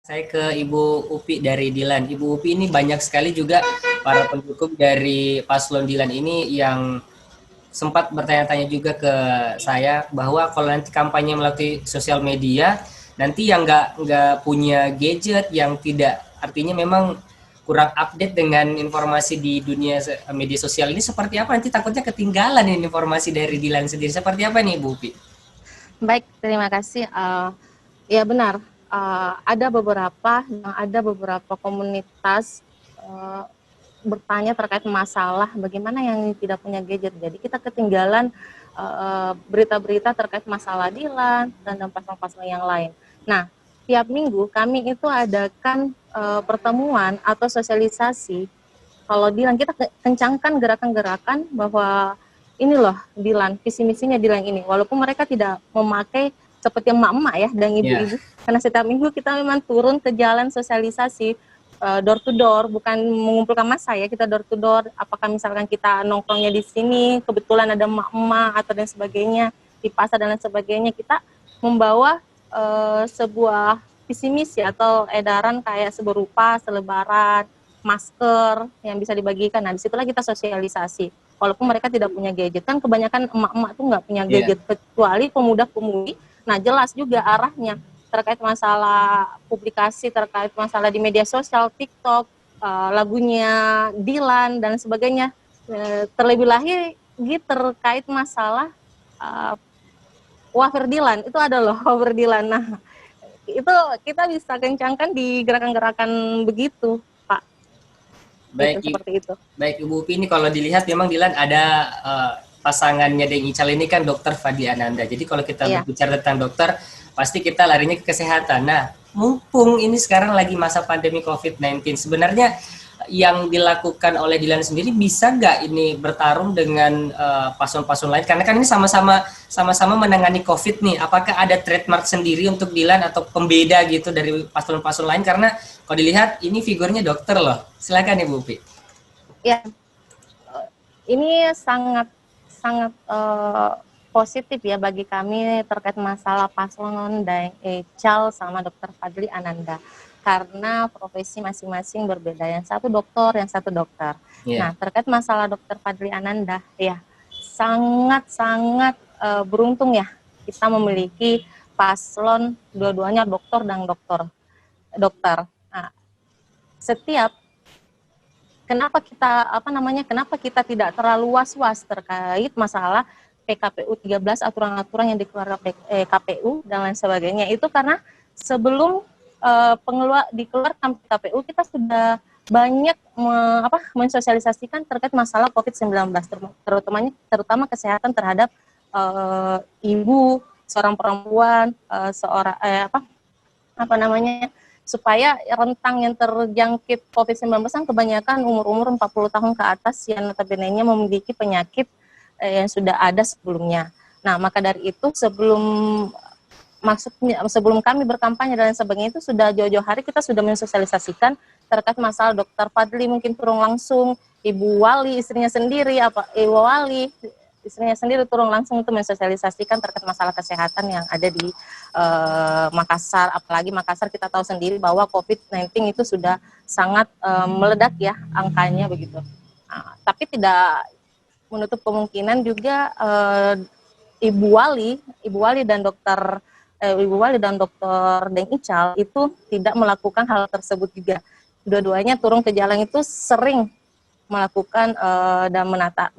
Saya ke Ibu Upi dari Dilan. Ibu Upi ini banyak sekali juga para pendukung dari paslon Dilan ini yang sempat bertanya-tanya juga ke saya bahwa kalau nanti kampanye melalui sosial media, nanti yang nggak punya gadget, yang tidak, artinya memang kurang update dengan informasi di dunia media sosial ini seperti apa, nanti takutnya ketinggalan ini informasi dari Dilan sendiri. Seperti apa nih Ibu Upi? Baik, terima kasih. Ya benar, ada beberapa komunitas bertanya terkait masalah bagaimana yang tidak punya gadget. Jadi kita ketinggalan berita-berita terkait masalah Dilan dan pasal-pasal yang lain. Nah, tiap minggu kami itu adakan pertemuan atau sosialisasi. Kalau Dilan kita kencangkan gerakan-gerakan bahwa ini loh Dilan, visi misinya Dilan ini. Walaupun mereka tidak memakai seperti emak-emak ya dan ibu-ibu, karena setiap minggu kita memang turun ke jalan sosialisasi door to door, bukan mengumpulkan massa ya, kita door to door. Apakah misalkan kita nongkrongnya di sini, kebetulan ada emak-emak atau dan sebagainya di pasar dan lain sebagainya, kita membawa sebuah visi misi atau edaran kayak berupa selebaran, masker yang bisa dibagikan. Nah, disitulah kita sosialisasi. Walaupun mereka tidak punya gadget, kan kebanyakan emak-emak tuh nggak punya gadget, kecuali pemuda-pemudi. Nah, jelas juga arahnya terkait masalah publikasi, terkait masalah di media sosial, TikTok, lagunya Dilan dan sebagainya. Terlebih lagi terkait masalah wafer Dilan, itu ada loh wafer Dilan. Nah, itu kita bisa kencangkan di gerakan-gerakan begitu, Pak. Baik, Gitu, seperti itu. Baik Ibu Upi, ini kalau dilihat memang Dilan ada pasangannya Deng Ical ini kan Dokter Fadli Ananda. Jadi kalau kita berbicara tentang dokter, pasti kita larinya ke kesehatan. Nah, mumpung ini sekarang lagi masa pandemi COVID-19, sebenarnya yang dilakukan oleh Dilan sendiri bisa nggak ini bertarung dengan paslon-paslon lain? Karena kan ini sama-sama menangani COVID nih. Apakah ada trademark sendiri untuk Dilan atau pembeda gitu dari paslon-paslon lain? Karena kalau dilihat ini figurnya dokter loh. Silakan Ibu Upi. Ya, ini sangat positif ya bagi kami terkait masalah paslon Deng Ical sama Dokter Fadli Ananda, karena profesi masing-masing berbeda, yang satu dokter, yang satu dokter. Nah, terkait masalah Dokter Fadli Ananda, ya sangat beruntung ya kita memiliki paslon dua-duanya dokter dan dokter. Nah, kenapa kita tidak terlalu was-was terkait masalah PKPU 13, aturan-aturan yang dikeluarkan KPU dan lain sebagainya, itu karena sebelum dikeluarkan PKPU kita sudah banyak mensosialisasikan terkait masalah COVID-19, terutama kesehatan terhadap ibu, seorang perempuan, supaya rentang yang terjangkit COVID-19 kan kebanyakan umur-umur 40 tahun ke atas yang notabene-nya memiliki penyakit yang sudah ada sebelumnya. Nah, maka dari itu sebelum kami berkampanye dan sebagainya itu sudah jauh-jauh hari kita sudah mensosialisasikan terkait masalah Dokter Fadli mungkin turun langsung, Ibu Wali istrinya sendiri, Ibu Wali istrinya sendiri turun langsung untuk mensosialisasikan terkait masalah kesehatan yang ada di Makassar. Apalagi Makassar kita tahu sendiri bahwa COVID-19 itu sudah sangat meledak ya angkanya begitu. Nah, tapi tidak menutup kemungkinan juga Ibu Wali dan Dokter Deng Ical itu tidak melakukan hal tersebut juga. Dua-duanya turun ke jalan itu sering melakukan dan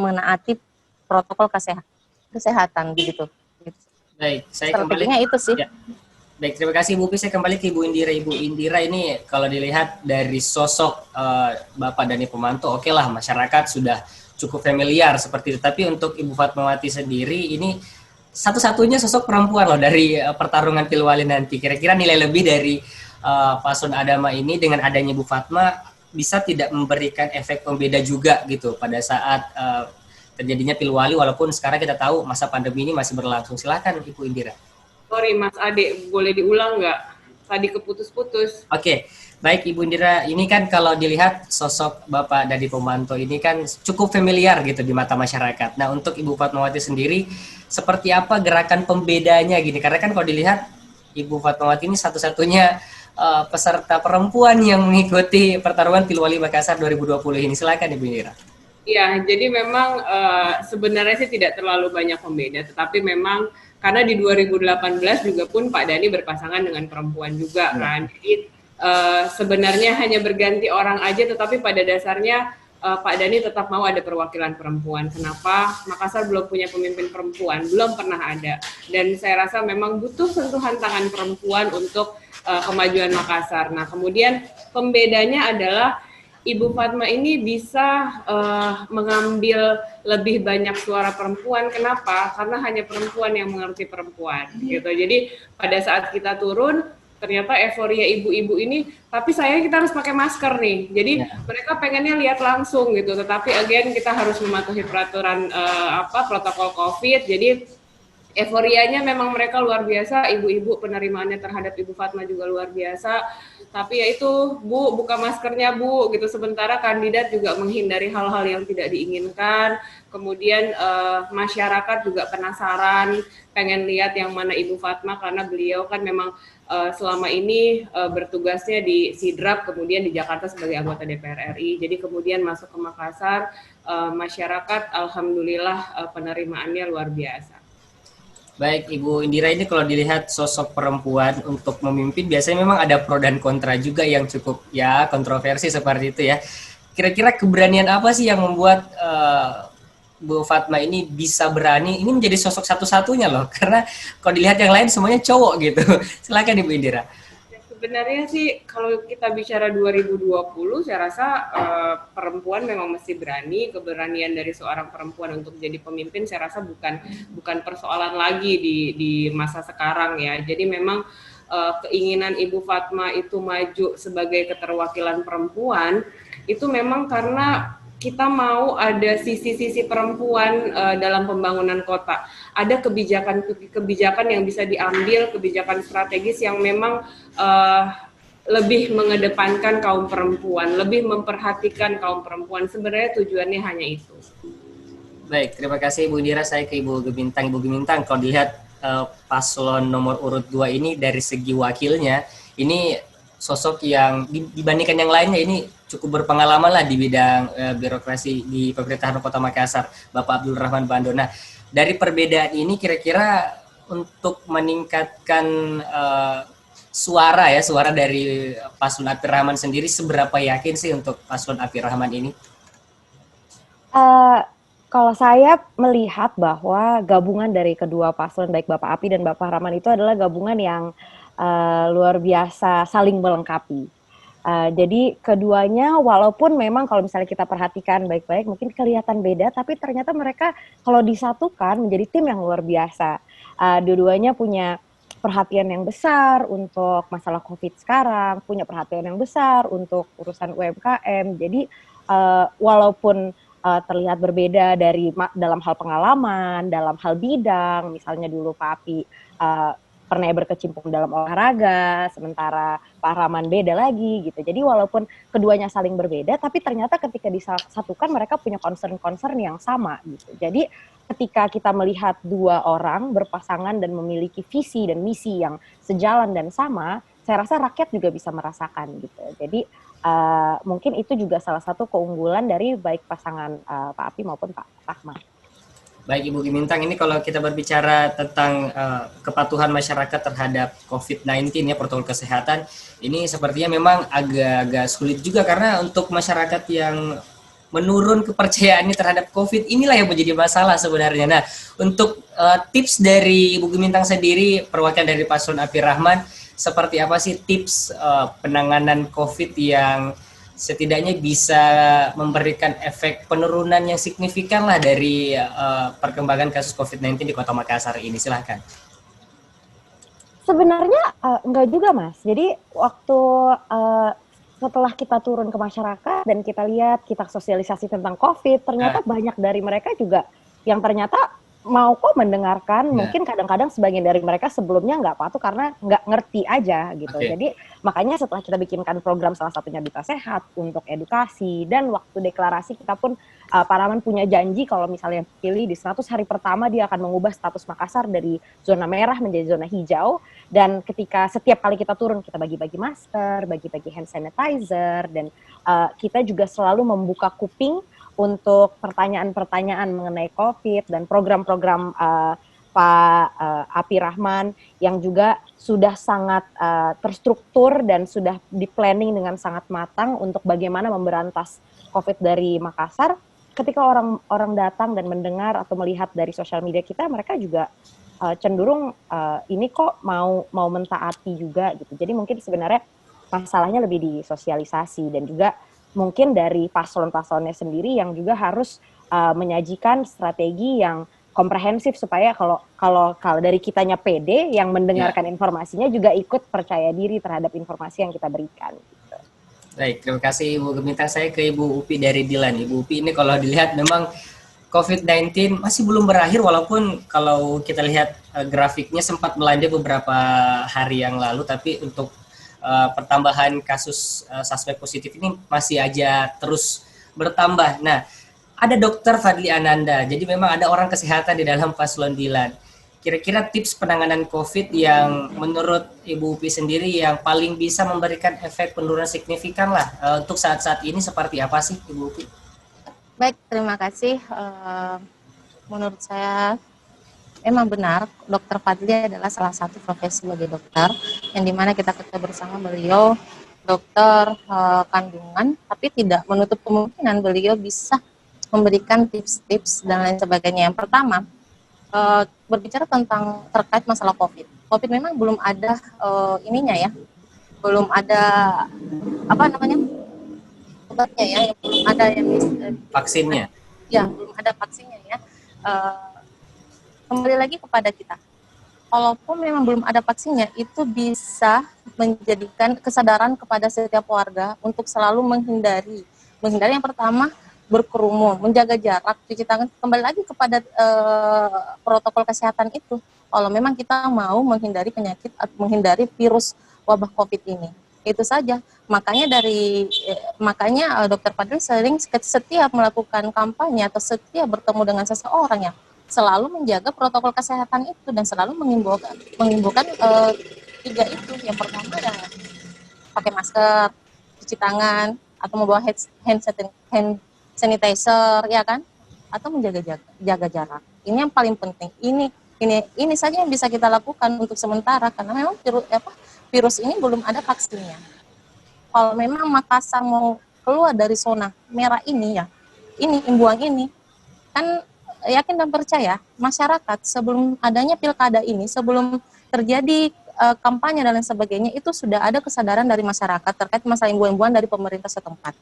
menaati protokol kesehatan begitu. Baik, saya strateginya kembali itu sih. Ya. Baik, terima kasih Bu Upi. Saya kembali ke Ibu Indira. Ibu Indira ini kalau dilihat dari sosok Bapak Dani Pomanto, oke lah masyarakat sudah cukup familiar seperti itu. Tapi untuk Ibu Fatmawati sendiri ini satu-satunya sosok perempuan loh dari pertarungan Pilwali nanti. Kira-kira nilai lebih dari paslon Adama ini dengan adanya Bu Fatma bisa tidak memberikan efek pembeda juga gitu pada saat terjadinya Pilwali, walaupun sekarang kita tahu masa pandemi ini masih berlangsung. Silakan Ibu Indira. Sorry Mas Ade, boleh diulang nggak? Tadi keputus-putus. Oke, baik Ibu Indira, ini kan kalau dilihat sosok Bapak Dani Pomanto ini kan cukup familiar gitu di mata masyarakat. Nah, untuk Ibu Fatmawati sendiri, seperti apa gerakan pembedanya gini? Karena kan kalau dilihat Ibu Fatmawati ini satu-satunya peserta perempuan yang mengikuti pertarungan Pilwali Makassar 2020 ini. Silakan Ibu Indira. Ya, jadi memang sebenarnya sih tidak terlalu banyak pembeda, tetapi memang karena di 2018 juga pun Pak Dhani berpasangan dengan perempuan juga kan. Jadi sebenarnya hanya berganti orang aja, tetapi pada dasarnya Pak Dhani tetap mau ada perwakilan perempuan. Kenapa? Makassar belum punya pemimpin perempuan, belum pernah ada. Dan saya rasa memang butuh sentuhan tangan perempuan untuk kemajuan Makassar. Nah, kemudian pembedanya adalah Ibu Fatma ini bisa mengambil lebih banyak suara perempuan. Kenapa? Karena hanya perempuan yang mengerti perempuan, gitu. Jadi pada saat kita turun, ternyata euforia ibu-ibu ini, tapi sayang kita harus pakai masker nih. Jadi mereka pengennya lihat langsung gitu. Tetapi again kita harus mematuhi peraturan protokol COVID. Jadi euforianya memang mereka luar biasa, ibu-ibu penerimaannya terhadap Ibu Fatma juga luar biasa. Tapi ya itu, Bu, buka maskernya Bu, gitu. Sementara kandidat juga menghindari hal-hal yang tidak diinginkan. Kemudian masyarakat juga penasaran, pengen lihat yang mana Ibu Fatma, karena beliau kan memang selama ini bertugasnya di Sidrap, kemudian di Jakarta sebagai anggota DPR RI. Jadi kemudian masuk ke Makassar, masyarakat alhamdulillah penerimaannya luar biasa. Baik, Ibu Indira, ini kalau dilihat sosok perempuan untuk memimpin biasanya memang ada pro dan kontra juga yang cukup ya kontroversi seperti itu ya. Kira-kira keberanian apa sih yang membuat Bu Fatma ini bisa berani? Ini menjadi sosok satu-satunya loh, karena kalau dilihat yang lain semuanya cowok gitu. Silakan Ibu Indira. Sebenarnya sih kalau kita bicara 2020, saya rasa perempuan memang mesti berani. Keberanian dari seorang perempuan untuk jadi pemimpin saya rasa bukan persoalan lagi di masa sekarang ya. Jadi memang keinginan Ibu Fatma itu maju sebagai keterwakilan perempuan itu memang karena kita mau ada sisi-sisi perempuan dalam pembangunan kota. Ada kebijakan yang bisa diambil, kebijakan strategis yang memang lebih mengedepankan kaum perempuan, lebih memperhatikan kaum perempuan. Sebenarnya tujuannya hanya itu. Baik, terima kasih Ibu Indira. Saya ke Ibu Gemintang. Ibu Gemintang, kalau dilihat paslon nomor urut 2 ini dari segi wakilnya, ini sosok yang dibandingkan yang lainnya ini cukup berpengalaman lah di bidang birokrasi di pemerintahan Kota Makassar, Bapak Abdul Rahman Bando. Nah, dari perbedaan ini kira-kira untuk meningkatkan suara dari Paslon Apir Rahman sendiri, seberapa yakin sih untuk Paslon Apir Rahman ini? Kalau saya melihat bahwa gabungan dari kedua paslon, baik Bapak Api dan Bapak Rahman, itu adalah gabungan yang luar biasa saling melengkapi. Jadi keduanya walaupun memang kalau misalnya kita perhatikan baik-baik mungkin kelihatan beda, tapi ternyata mereka kalau disatukan menjadi tim yang luar biasa. Dua-duanya punya perhatian yang besar untuk masalah COVID sekarang, punya perhatian yang besar untuk urusan UMKM. Jadi walaupun terlihat berbeda dari dalam hal pengalaman, dalam hal bidang, misalnya dulu Pak Api pernah berkecimpung dalam olahraga, sementara Pak Rahman beda lagi gitu. Jadi walaupun keduanya saling berbeda, tapi ternyata ketika disatukan mereka punya concern-concern yang sama gitu. Jadi ketika kita melihat dua orang berpasangan dan memiliki visi dan misi yang sejalan dan sama, saya rasa rakyat juga bisa merasakan gitu. Jadi mungkin itu juga salah satu keunggulan dari baik pasangan Pak Api maupun Pak Rahman. Baik Ibu Gemintang, ini kalau kita berbicara tentang kepatuhan masyarakat terhadap COVID-19 ya, protokol kesehatan, ini sepertinya memang agak sulit juga karena untuk masyarakat yang menurun kepercayaannya terhadap COVID, inilah yang menjadi masalah sebenarnya. Nah, untuk tips dari Ibu Gemintang sendiri, perwakilan dari Paslon Apir Rahman, seperti apa sih tips penanganan COVID yang setidaknya bisa memberikan efek penurunan yang signifikan lah dari perkembangan kasus COVID-19 di Kota Makassar ini? Silahkan. Sebenarnya enggak juga Mas. Jadi waktu setelah kita turun ke masyarakat dan kita lihat, kita sosialisasi tentang COVID, ternyata banyak dari mereka juga yang ternyata mau kok mendengarkan. Ya. Mungkin kadang-kadang sebagian dari mereka sebelumnya nggak patuh karena nggak ngerti aja gitu. Oke. Jadi makanya setelah kita bikinkan program salah satunya Duta Sehat untuk edukasi, dan waktu deklarasi kita pun Pak Rahman punya janji kalau misalnya pilih di 100 hari pertama dia akan mengubah status Makassar dari zona merah menjadi zona hijau. Dan ketika setiap kali kita turun kita bagi-bagi masker, bagi-bagi hand sanitizer, dan kita juga selalu membuka kuping untuk pertanyaan-pertanyaan mengenai COVID dan program-program Pak Api Rahman yang juga sudah sangat terstruktur dan sudah di-planning dengan sangat matang untuk bagaimana memberantas COVID dari Makassar. Ketika orang datang dan mendengar atau melihat dari sosial media kita, mereka juga cenderung ini kok mau mentaati juga gitu. Jadi mungkin sebenarnya masalahnya lebih di sosialisasi, dan juga mungkin dari paslon-paslonnya sendiri yang juga harus menyajikan strategi yang komprehensif supaya kalau dari kitanya pede yang mendengarkan informasinya juga ikut percaya diri terhadap informasi yang kita berikan. Gitu. Baik, terima kasih Ibu Gemintang. Saya ke Ibu Upi dari Dilan. Ibu Upi, ini kalau dilihat memang COVID-19 masih belum berakhir, walaupun kalau kita lihat grafiknya sempat melandai beberapa hari yang lalu, tapi untuk pertambahan kasus suspek positif ini masih aja terus bertambah. Nah, ada Dokter Fadli Ananda, jadi memang ada orang kesehatan di dalam paslon Dilan. Kira-kira tips penanganan COVID yang menurut Ibu Upi sendiri yang paling bisa memberikan efek penurunan signifikan lah untuk saat-saat ini seperti apa sih Ibu Upi? Baik, terima kasih. Menurut saya memang benar, Dokter Fadli adalah salah satu profesi sebagai dokter, yang dimana kita bersama beliau dokter kandungan, tapi tidak menutup kemungkinan beliau bisa memberikan tips-tips dan lain sebagainya. Yang pertama, berbicara tentang terkait masalah COVID. COVID memang belum ada ininya ya, belum ada obatnya ya, belum ada yang vaksinnya. Ya, belum ada vaksinnya ya. Kembali lagi kepada kita. Walaupun memang belum ada vaksinnya, itu bisa menjadikan kesadaran kepada setiap warga untuk selalu menghindari yang pertama berkerumun, menjaga jarak, cuci tangan. Kembali lagi kepada protokol kesehatan itu. Kalau memang kita mau menghindari penyakit atau menghindari virus wabah COVID ini, itu saja. Makanya Dokter Fadli sering setiap melakukan kampanye atau setiap bertemu dengan seseorang ya selalu menjaga protokol kesehatan itu dan selalu mengimbaukan 3 itu. Yang pertama ya pakai masker, cuci tangan, atau membawa hand sanitizer ya kan, atau menjaga jarak. Ini yang paling penting. Ini saja yang bisa kita lakukan untuk sementara karena memang virus ini belum ada vaksinnya. Kalau memang Makassar mau keluar dari zona merah ini ya, imbuhan ini kan yakin dan percaya masyarakat sebelum adanya pilkada ini, sebelum terjadi kampanye dan lain sebagainya, itu sudah ada kesadaran dari masyarakat terkait masalah imbuhan-imbuhan dari pemerintah setempat.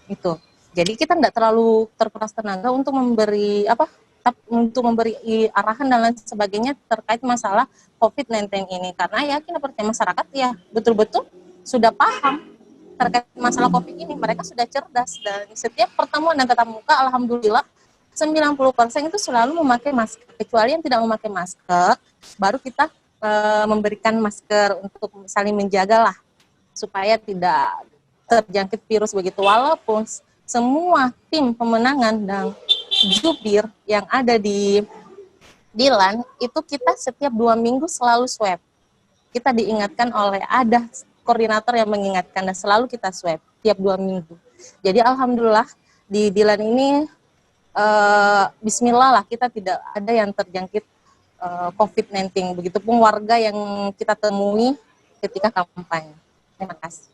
Itu. Jadi kita tidak terlalu terperas tenaga untuk memberi arahan dan lain sebagainya terkait masalah COVID-19 ini, karena yakin dan percaya masyarakat ya betul-betul sudah paham terkait masalah COVID ini. Mereka sudah cerdas dan setiap pertemuan dan tatap muka alhamdulillah 90% itu selalu memakai masker. Kecuali yang tidak memakai masker, baru kita memberikan masker untuk saling menjaga lah, supaya tidak terjangkit virus begitu. Walaupun semua tim pemenangan dan jubir yang ada di Dilan, itu kita setiap 2 minggu selalu swab. Kita diingatkan ada koordinator yang mengingatkan dan selalu kita swab tiap 2 minggu. Jadi alhamdulillah di Dilan ini bismillah lah, kita tidak ada yang terjangkit COVID-19. Begitupun warga yang kita temui ketika kampanye. Terima kasih.